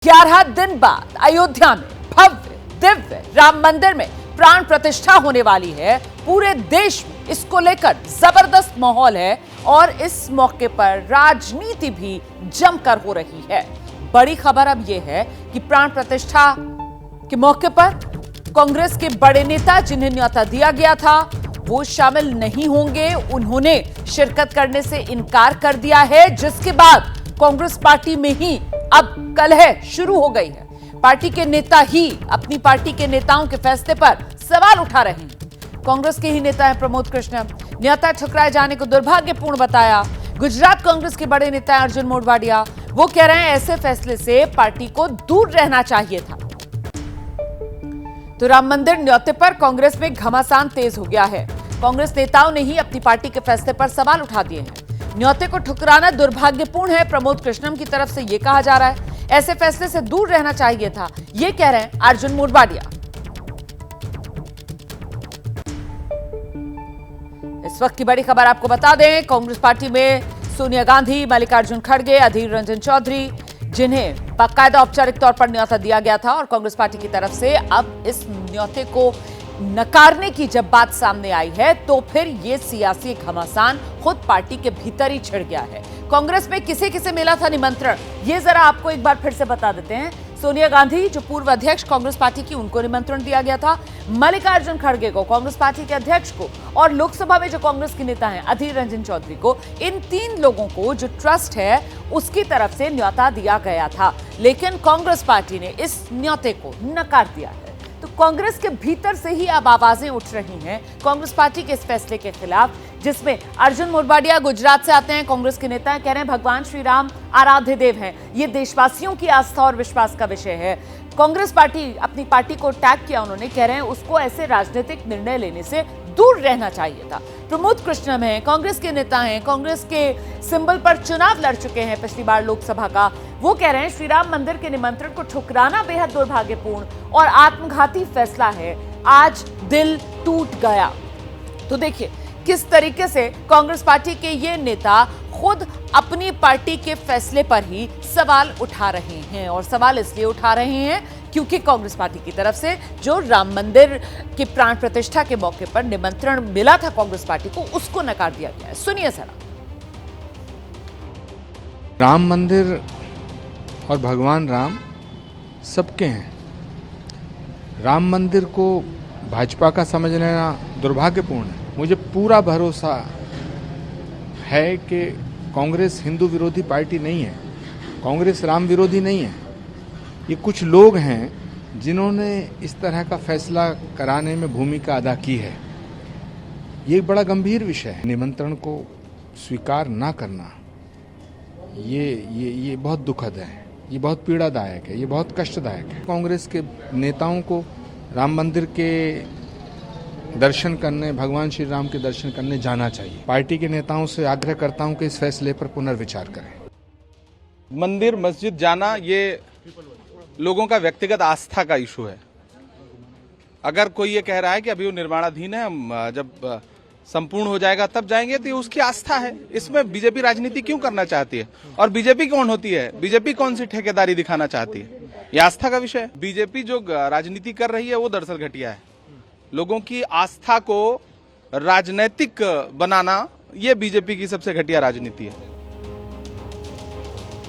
11 दिन बाद अयोध्या में भव्य दिव्य राम मंदिर में प्राण प्रतिष्ठा होने वाली है। पूरे देश में इसको लेकर जबरदस्त माहौल है और इस मौके पर राजनीति भी जमकर हो रही है। बड़ी खबर अब यह है कि प्राण प्रतिष्ठा के मौके पर कांग्रेस के बड़े नेता जिन्हें न्योता दिया गया था वो शामिल नहीं होंगे। उन्होंने शिरकत करने से इनकार कर दिया है, जिसके बाद कांग्रेस पार्टी में ही अब कलह शुरू हो गई है। पार्टी के नेता ही अपनी पार्टी के नेताओं के फैसले पर सवाल उठा रहे हैं। कांग्रेस के ही नेता है प्रमोद कृष्णम, न्योता ठुकराए जाने को दुर्भाग्यपूर्ण बताया। गुजरात कांग्रेस के बड़े नेता अर्जुन मोढवाडिया वो कह रहे हैं ऐसे फैसले से पार्टी को दूर रहना चाहिए था। तो राम मंदिर न्योते पर कांग्रेस में घमासान तेज हो गया है। कांग्रेस नेताओं ने ही अपनी पार्टी के फैसले पर सवाल उठा दिए हैं। न्योते को ठुकराना दुर्भाग्यपूर्ण है, प्रमोद कृष्णम की तरफ से यह कहा जा रहा है। ऐसे फैसले से दूर रहना चाहिए था, ये कह रहे हैं अर्जुन मोढवाडिया। इस वक्त की बड़ी खबर आपको बता दें, कांग्रेस पार्टी में सोनिया गांधी, मल्लिकार्जुन खड़गे, अधीर रंजन चौधरी, जिन्हें बाकायदा औपचारिक तौर पर न्योता दिया गया था और कांग्रेस पार्टी की तरफ से अब इस न्योते को नकारने की जब बात सामने आई है तो फिर यह सियासी घमासान खुद पार्टी के भीतर ही छिड़ गया है। कांग्रेस में किसे किसे मिला था निमंत्रण, ये जरा आपको एक बार फिर से बता देते हैं। सोनिया गांधी जो पूर्व अध्यक्ष कांग्रेस पार्टी की, उनको निमंत्रण दिया गया था। मल्लिकार्जुन खड़गे को, कांग्रेस पार्टी के अध्यक्ष को, और लोकसभा में जो कांग्रेस के नेता हैं अधीर रंजन चौधरी को, इन 3 लोगों को जो ट्रस्ट है उसकी तरफ से न्योता दिया गया था। लेकिन कांग्रेस पार्टी ने इस न्योते को नकार दिया है। तो कांग्रेस के भीतर से ही अब आवाजें उठ रही हैं कांग्रेस पार्टी के इस फैसले के खिलाफ, जिसमें अर्जुन मोढवाडिया गुजरात से आते हैं। कांग्रेस के नेता कह रहे हैं भगवान श्री राम आराध्य देव हैं, ये देशवासियों की आस्था और विश्वास का विषय है। कांग्रेस पार्टी अपनी पार्टी को टैग किया, उन्होंने कह रहे हैं उसको ऐसे राजनीतिक निर्णय लेने से दूर रहना चाहिए था। प्रमोद कृष्णम है, कांग्रेस के नेता हैं, कांग्रेस के सिंबल पर चुनाव लड़ चुके हैं पिछली बार लोकसभा का। वो कह रहे हैं श्री राम मंदिर के निमंत्रण को ठुकराना बेहद दुर्भाग्यपूर्ण और आत्मघाती फैसला है। आज दिल टूट गया। तो देखिए किस तरीके से कांग्रेस पार्टी के ये नेता खुद अपनी पार्टी के फैसले पर ही सवाल उठा रहे हैं, और सवाल इसलिए उठा रहे हैं क्योंकि कांग्रेस पार्टी की तरफ से जो राम मंदिर के प्राण प्रतिष्ठा के मौके पर निमंत्रण मिला था कांग्रेस पार्टी को, उसको नकार दिया गया है। सुनिए जरा। राम मंदिर और भगवान राम सबके हैं। राम मंदिर को भाजपा का समझ लेना दुर्भाग्यपूर्ण है। मुझे पूरा भरोसा है कि कांग्रेस हिंदू विरोधी पार्टी नहीं है, कांग्रेस राम विरोधी नहीं है। ये कुछ लोग हैं जिन्होंने इस तरह का फैसला कराने में भूमिका अदा की है। ये एक बड़ा गंभीर विषय है। निमंत्रण को स्वीकार ना करना ये बहुत दुखद है, ये बहुत पीड़ादायक है, ये बहुत कष्टदायक है। कांग्रेस के नेताओं को राम मंदिर के दर्शन करने, भगवान श्री राम के दर्शन करने जाना चाहिए। पार्टी के नेताओं से आग्रह करता हूं कि इस फैसले पर पुनर्विचार करें। मंदिर मस्जिद जाना ये लोगों का व्यक्तिगत आस्था का इशू है। अगर कोई ये कह रहा है कि अभी वो निर्माणाधीन है, हम जब संपूर्ण हो जाएगा तब जाएंगे, तो ये उसकी आस्था है। इसमें बीजेपी राजनीति क्यों करना चाहती है? और बीजेपी कौन होती है? बीजेपी कौन सी ठेकेदारी दिखाना चाहती है? ये आस्था का विषय है। बीजेपी जो राजनीति कर रही है वो दरअसल घटिया है। लोगों की आस्था को राजनीतिक बनाना, ये बीजेपी की सबसे घटिया राजनीति है।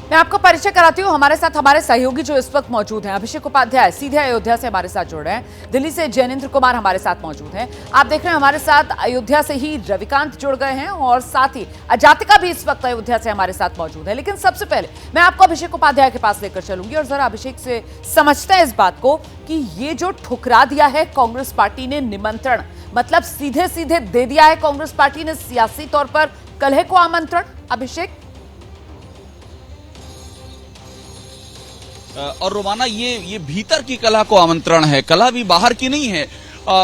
मैं आपको परिचय कराती हूँ। हमारे साथ हमारे सहयोगी जो इस वक्त मौजूद हैं, अभिषेक उपाध्याय सीधे अयोध्या से हमारे साथ जुड़ रहे हैं। दिल्ली से जैनेन्द्र कुमार हमारे साथ मौजूद हैं। आप देख रहे हैं हमारे साथ अयोध्या से ही रविकांत जुड़ गए हैं और साथ ही अजातिका भी इस वक्त अयोध्या से हमारे साथ मौजूद है। लेकिन सबसे पहले मैं आपको अभिषेक उपाध्याय के पास लेकर चलूंगी और जरा अभिषेक से समझते हैं इस बात को कि ये जो ठुकरा दिया है कांग्रेस पार्टी ने निमंत्रण, मतलब सीधे सीधे दे दिया है कांग्रेस पार्टी ने सियासी तौर पर कलह को आमंत्रण। अभिषेक। और रोमाना, ये भीतर की कला को आमंत्रण है, कला भी बाहर की नहीं है।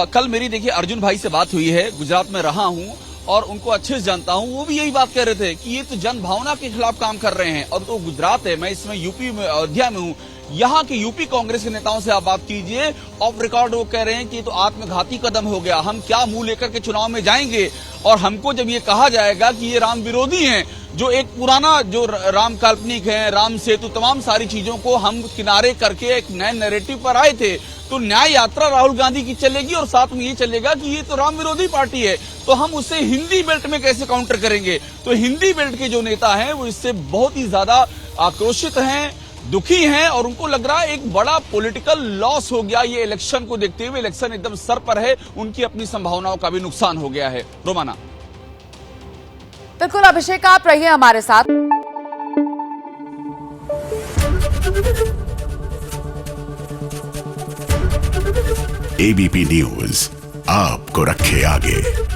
कल मेरी देखिए अर्जुन भाई से बात हुई है, गुजरात में रहा हूं और उनको अच्छे से जानता हूं। वो भी यही बात कह रहे थे कि ये तो जन भावना के खिलाफ काम कर रहे हैं। और तो गुजरात है, मैं इसमें यूपी में अयोध्या में हूं, यहाँ के यूपी कांग्रेस के नेताओं से आप बात कीजिए, ऑफ रिकॉर्ड वो कह रहे हैं कि ये तो आत्मघाती कदम हो गया, हम क्या मुंह लेकर के चुनाव में जाएंगे। और हमको जब ये कहा जाएगा कि ये राम विरोधी हैं, जो एक पुराना जो राम काल्पनिक है, राम सेतु, तमाम सारी चीजों को हम किनारे करके एक नए नैरेटिव पर आए थे। तो न्याय यात्रा राहुल गांधी की चलेगी और साथ में ये चलेगा कि ये तो राम विरोधी पार्टी है, तो हम उसे हिंदी बेल्ट में कैसे काउंटर करेंगे। तो हिंदी बेल्ट के जो नेता हैं वो इससे बहुत ही ज्यादा आक्रोशित हैं, दुखी हैं और उनको लग रहा है एक बड़ा पॉलिटिकल लॉस हो गया ये इलेक्शन को देखते हुए। इलेक्शन एकदम सर पर है, उनकी अपनी संभावनाओं का भी नुकसान हो गया है। रोमाना। बिल्कुल अभिषेक, आप रहिए हमारे साथ। एबीपी न्यूज आपको रखे आगे।